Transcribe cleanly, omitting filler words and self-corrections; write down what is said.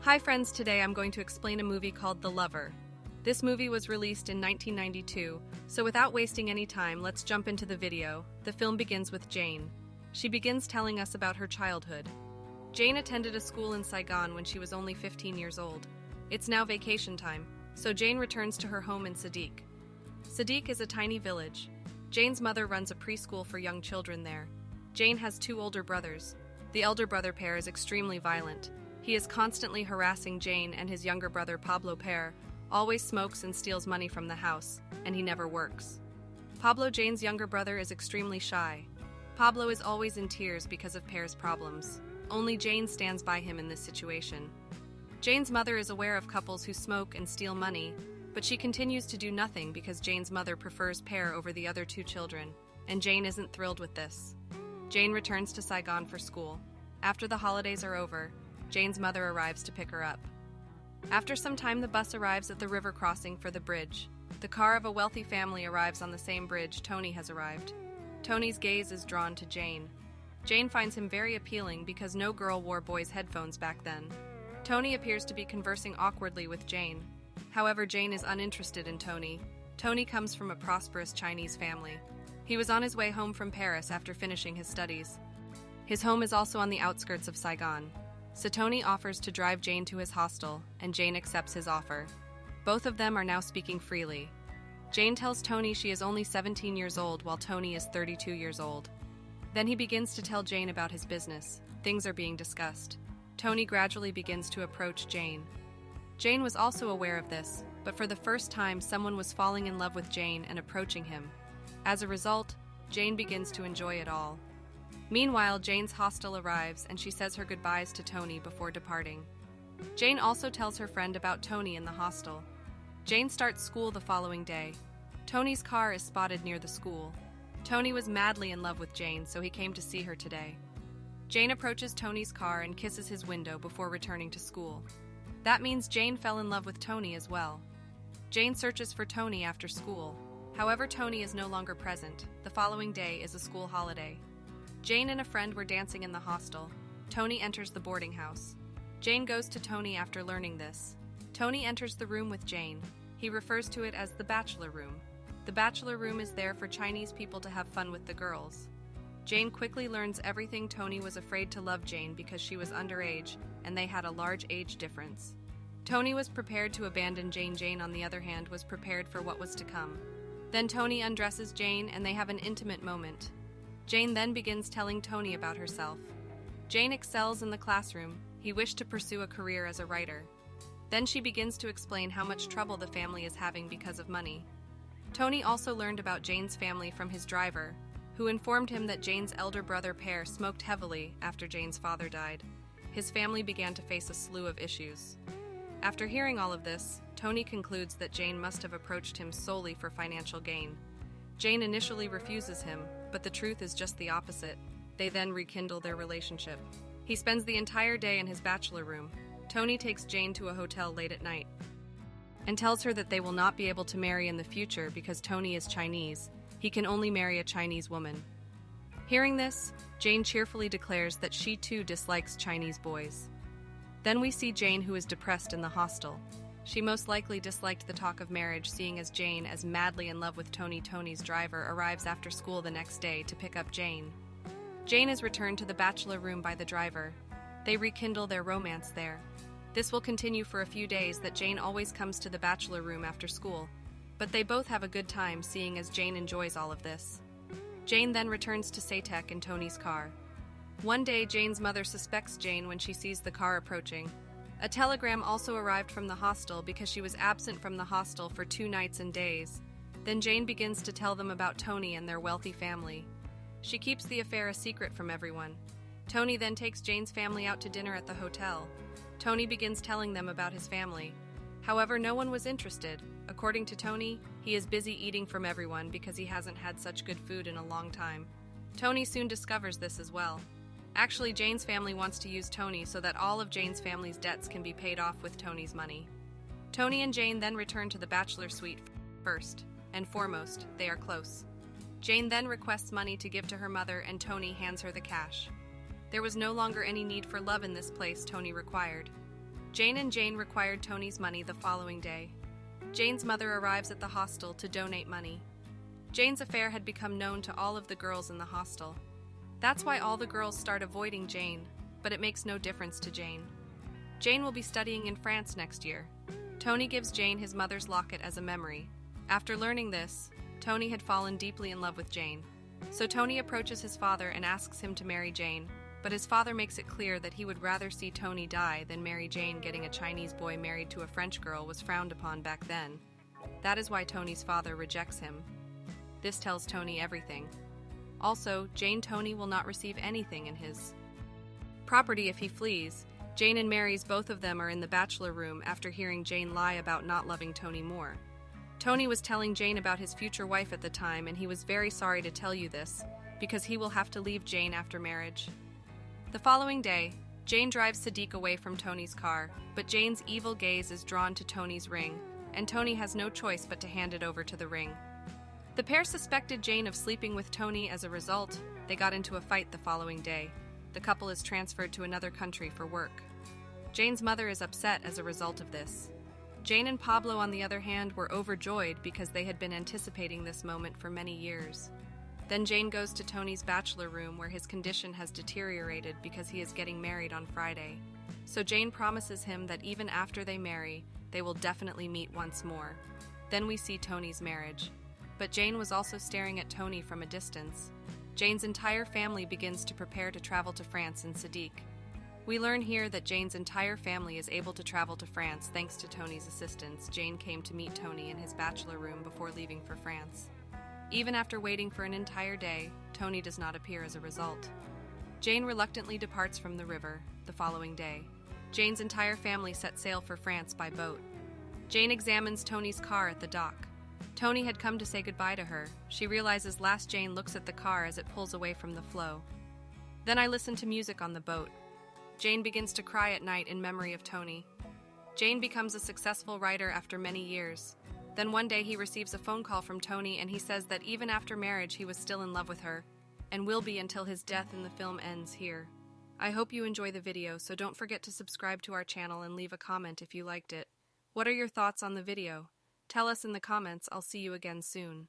Hi friends, today I'm going to explain a movie called The Lover. This movie was released in 1992, so without wasting any time, let's jump into the video. The film begins with Jane. She begins telling us about her childhood. Jane attended a school in Saigon when she was only 15 years old. It's now vacation time, so Jane returns to her home in Sadiq. Sadiq is a tiny village. Jane's mother runs a preschool for young children there. Jane has two older brothers. The elder brother Pear is extremely violent. He is constantly harassing Jane, and his younger brother Pablo Pear always smokes and steals money from the house, and he never works. Pablo, Jane's younger brother, is extremely shy. Pablo is always in tears because of Pear's problems. Only Jane stands by him in this situation. Jane's mother is aware of couples who smoke and steal money, but she continues to do nothing because Jane's mother prefers Pear over the other two children, and Jane isn't thrilled with this. Jane returns to Saigon for school. After the holidays are over, Jane's mother arrives to pick her up. After some time, the bus arrives at the river crossing for the bridge. The car of a wealthy family arrives on the same bridge. Tony has arrived. Tony's gaze is drawn to Jane. Jane finds him very appealing because no girl wore boys' headphones back then. Tony appears to be conversing awkwardly with Jane. However, Jane is uninterested in Tony. Tony comes from a prosperous Chinese family. He was on his way home from Paris after finishing his studies. His home is also on the outskirts of Saigon. So Tony offers to drive Jane to his hostel, and Jane accepts his offer. Both of them are now speaking freely. Jane tells Tony she is only 17 years old while Tony is 32 years old. Then he begins to tell Jane about his business. Things are being discussed. Tony gradually begins to approach Jane. Jane was also aware of this, but for the first time someone was falling in love with Jane and approaching him. As a result, Jane begins to enjoy it all. Meanwhile, Jane's hostel arrives and she says her goodbyes to Tony before departing. Jane also tells her friend about Tony in the hostel. Jane starts school the following day. Tony's car is spotted near the school. Tony was madly in love with Jane, so he came to see her today. Jane approaches Tony's car and kisses his window before returning to school. That means Jane fell in love with Tony as well. Jane searches for Tony after school. However, Tony is no longer present. The following day is a school holiday. Jane and a friend were dancing in the hostel. Tony enters the boarding house. Jane goes to Tony after learning this. Tony enters the room with Jane. He refers to it as the bachelor room. The bachelor room is there for Chinese people to have fun with the girls. Jane quickly learns everything. Tony was afraid to love Jane because she was underage, and they had a large age difference. Tony was prepared to abandon Jane. Jane, on the other hand, was prepared for what was to come. Then Tony undresses Jane, and they have an intimate moment. Jane then begins telling Tony about herself. Jane excels in the classroom. He wished to pursue a career as a writer. Then she begins to explain how much trouble the family is having because of money. Tony also learned about Jane's family from his driver, who informed him that Jane's elder brother Pear smoked heavily after Jane's father died. His family began to face a slew of issues. After hearing all of this, Tony concludes that Jane must have approached him solely for financial gain. Jane initially refuses him, but the truth is just the opposite. They then rekindle their relationship. He spends the entire day in his bachelor room. Tony takes Jane to a hotel late at night and tells her that they will not be able to marry in the future because Tony is Chinese. He can only marry a Chinese woman. Hearing this, Jane cheerfully declares that she too dislikes Chinese boys. Then we see Jane, who is depressed in the hostel. She most likely disliked the talk of marriage, seeing as Jane is madly in love with Tony. Tony's driver arrives after school the next day to pick up Jane. Jane is returned to the bachelor room by the driver. They rekindle their romance there. This will continue for a few days, that Jane always comes to the bachelor room after school. But they both have a good time, seeing as Jane enjoys all of this. Jane then returns to Saitek in Tony's car. One day, Jane's mother suspects Jane when she sees the car approaching. A telegram also arrived from the hostel because she was absent from the hostel for 2 nights and days. Then Jane begins to tell them about Tony and their wealthy family. She keeps the affair a secret from everyone. Tony then takes Jane's family out to dinner at the hotel. Tony begins telling them about his family. However, no one was interested. According to Tony, he is busy eating from everyone because he hasn't had such good food in a long time. Tony soon discovers this as well. Actually, Jane's family wants to use Tony so that all of Jane's family's debts can be paid off with Tony's money. Tony and Jane then return to the bachelor suite. First and foremost, they are close. Jane then requests money to give to her mother, and Tony hands her the cash. There was no longer any need for love in this place, Tony required. Jane and Jane required Tony's money the following day. Jane's mother arrives at the hostel to donate money. Jane's affair had become known to all of the girls in the hostel. That's why all the girls start avoiding Jane, but it makes no difference to Jane. Jane will be studying in France next year. Tony gives Jane his mother's locket as a memory. After learning this, Tony had fallen deeply in love with Jane. So Tony approaches his father and asks him to marry Jane, but his father makes it clear that he would rather see Tony die than marry Jane. Getting a Chinese boy married to a French girl was frowned upon back then. That is why Tony's father rejects him. This tells Tony everything. Also, Jane Tony will not receive anything in his property if he flees. Jane and Mary's, both of them are in the bachelor room after hearing Jane lie about not loving Tony more. Tony was telling Jane about his future wife at the time, and he was very sorry to tell you this, because he will have to leave Jane after marriage. The following day, Jane drives Sadiq away from Tony's car, but Jane's evil gaze is drawn to Tony's ring, and Tony has no choice but to hand it over to the ring. The pair suspected Jane of sleeping with Tony. As a result, they got into a fight the following day. The couple is transferred to another country for work. Jane's mother is upset as a result of this. Jane and Pablo, on the other hand, were overjoyed because they had been anticipating this moment for many years. Then Jane goes to Tony's bachelor room where his condition has deteriorated because he is getting married on Friday. So Jane promises him that even after they marry, they will definitely meet once more. Then we see Tony's marriage. But Jane was also staring at Tony from a distance. Jane's entire family begins to prepare to travel to France in Sadiq. We learn here that Jane's entire family is able to travel to France thanks to Tony's assistance. Jane came to meet Tony in his bachelor room before leaving for France. Even after waiting for an entire day, Tony does not appear as a result. Jane reluctantly departs from the river the following day. Jane's entire family set sail for France by boat. Jane examines Tony's car at the dock. Tony had come to say goodbye to her. She realizes last. Jane looks at the car as it pulls away from the flow. Then I listen to music on the boat. Jane begins to cry at night in memory of Tony. Jane becomes a successful writer after many years. Then one day he receives a phone call from Tony, and he says that even after marriage he was still in love with her, and will be until his death, and the film ends here. I hope you enjoy the video, so don't forget to subscribe to our channel and leave a comment if you liked it. What are your thoughts on the video? Tell us in the comments. I'll see you again soon.